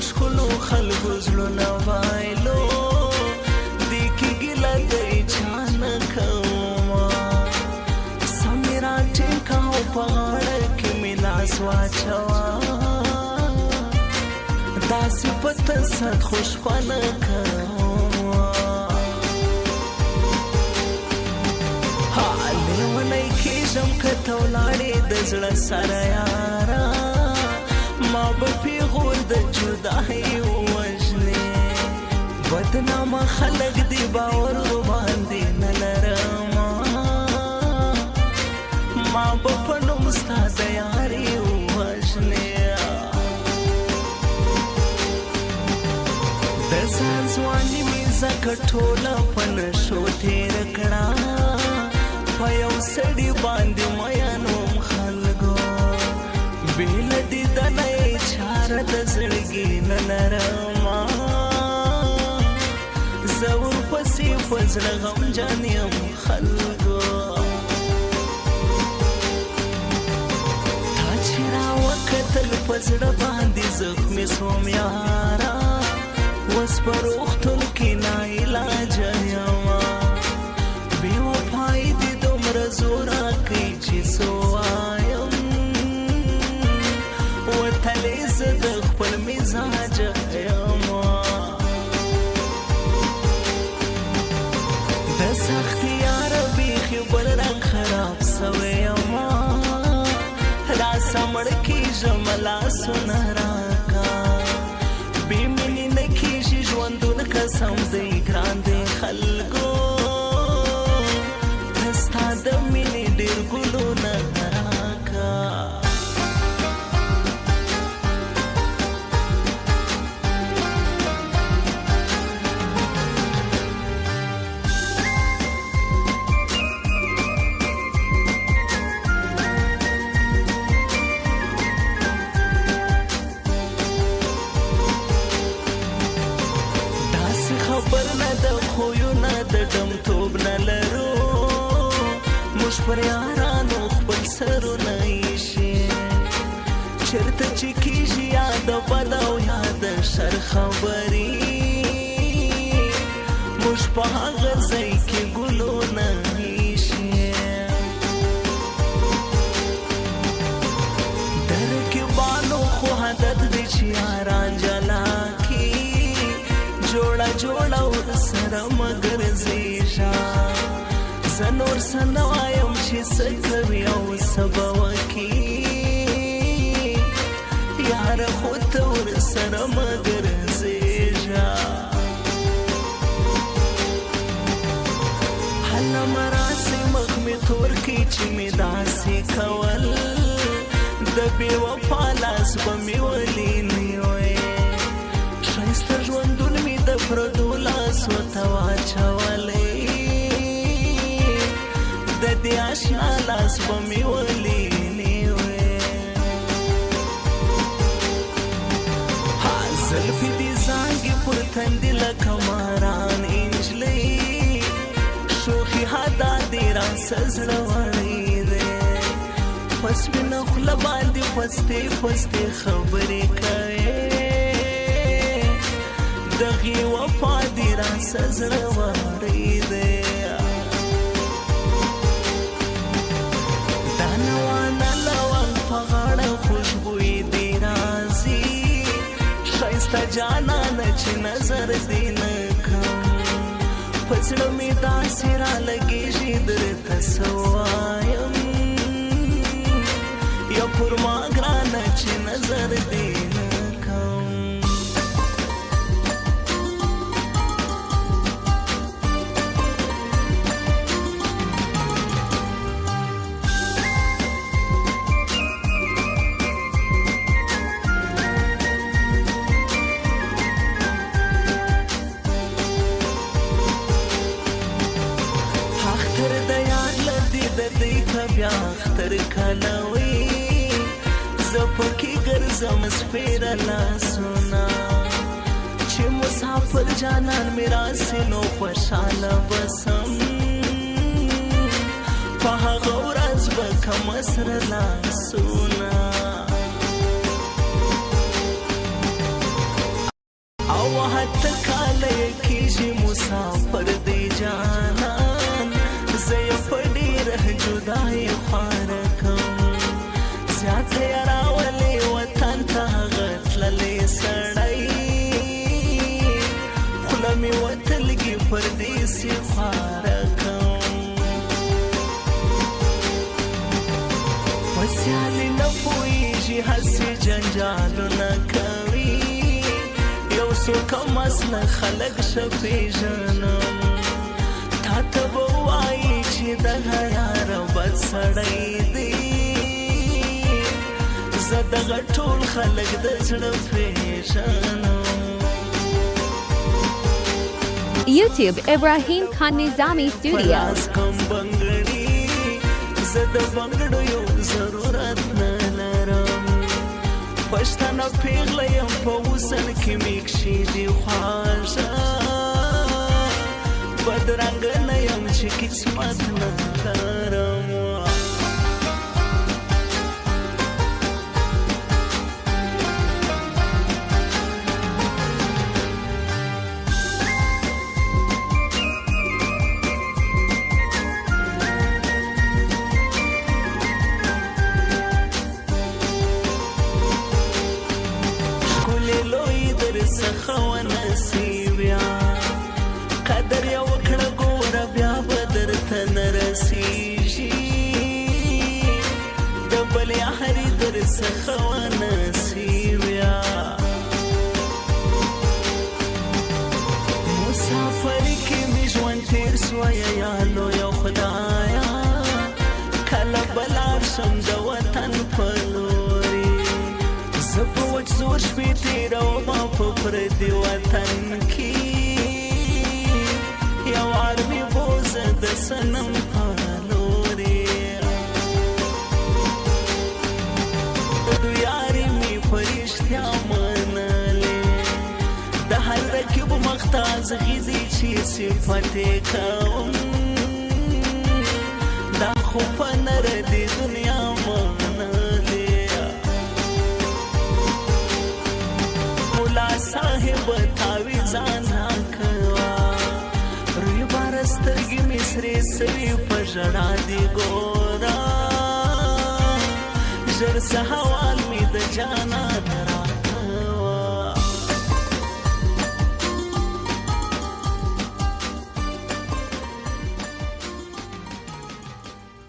شخلو خلقو زلونا وایلو دیکی گیلا دی چانا کوما سمیرا ٹینکاو پغاڑکی ملاس واچوا داسی پتا سات خوش خوانا کوما حالی ونی کیجم کتولاڑی دزل سر یارا ما بپی غور د جدائی وجنی بدنام خلق دی باور باندی نلرما ما بپنم استاد یاری وجنی دزان زوانی میزا کټولا پن شو تیر کړه پيو سړی باندې میانوم خلګو بیل دی دنای چار د زړګي نلرما زور پسې فزړ غم جانیم خلګو تا چې را وکتل پزړ باندې زخمي سوم یارا وس پروختل کې نه علاج یما بے وفای دي دومره زورا کوي چې سوایم وتلی زه د خپل مزاج یما د سختي یار بیخي بل رنګ خراب سوی یما راسه مړ کېږم لاسونه راکا بې مینې نه کېږي ژوندون قسم دی ګران دی خلکو ته ستا د مینې ډېر ګلونه راکا خبر نه د خویو نه د ډمتوب نه لرو موږ پر یارانو خپل سرونه ایښي چېرته چې کېږي یا د بد او یا د شر خبرې موږ په هغه ځای کې ګلونه ایښي د رقیبانو خو عادت دی چې یاران جلا جوړه جوړه ورسره مګر زیږه زه نور څه نه وایم چې څه کوي او څه به وکړي یاره خو ته ورسره مګر زیږه هله مراسې مخ مې تور کړي چې مې داسې کول د بې وفا لاس به مې ولینی وی ښایسته ژوندون مې د پردو لاسو ته واچولی د دې اشنا لاس به مې ولینی وی زلفې دې زانګې پر تندي لکه ماران انجلۍ شوخي حدا دې راسه زړه وړی دی په سپینه خوله باندې پستې پستې خبرې کوې دغی وفا دی راسه زړه وړی دی دا نوانه لونګ په غاړه خوشبویي دی راځي ښایسته جانانه چې نظر دې نه کړم په زړه مې داسې رالګېږي درته څه وایم یا پر ما ګرانه چې نظر دې نه کړم بیا اختر کلوي زه پکې ګرځم سپېره لاسونه چې مسافر جانان مې راسي نو خوشحاله بسم په هغه ورځ به کوم سره لاسونه وحت کاله کیږي مسافر دی جانان زه یې په ډېره جدایي خواره کوم زیاته یې راولې وطن ته هغه تللی سړی خوله مې وتلګي پردیسي خواره کوم په سیالي نه پوهېږي هسې جنجالونه کوي یو څوک مسله خلک ښه پېژنم تا ته به وایي چې دغه یاره بد سړی دی زه دغه ټول خلک د زړه پېژنم YouTube Ibrahim Khan Nizami Studio. پلاس کم بنګړي زه د بنګړو یو ضرورت نه لرم پښتنه پیغله یم په وسن کې مې کښېږي خواږه بدرنګه نه یم چې قسمت نه لرم څخه ونصیبیا قدر یې وکړه ګوره بیا به درته نه رسیږي د بلې هرې در څخه ونصیبیا مسافري کې مې ژوند تېر سویه یا لویه خدایه کله به لاړ شم د وطن په لورې زه په وچ زور شپې تېرومه په پردي وطن کې یو وار مې بوزه د صنم په لورې د دوی یارې مې په رښتیا منلې د هر رقیب مخ ته زغېږي چې صفت یې کوم دا خو په نره د دنیا صاحب تاوی ځانا کوا روی بارسترګې مې سرې سوي په ژړا دي ګورا ژر سهوال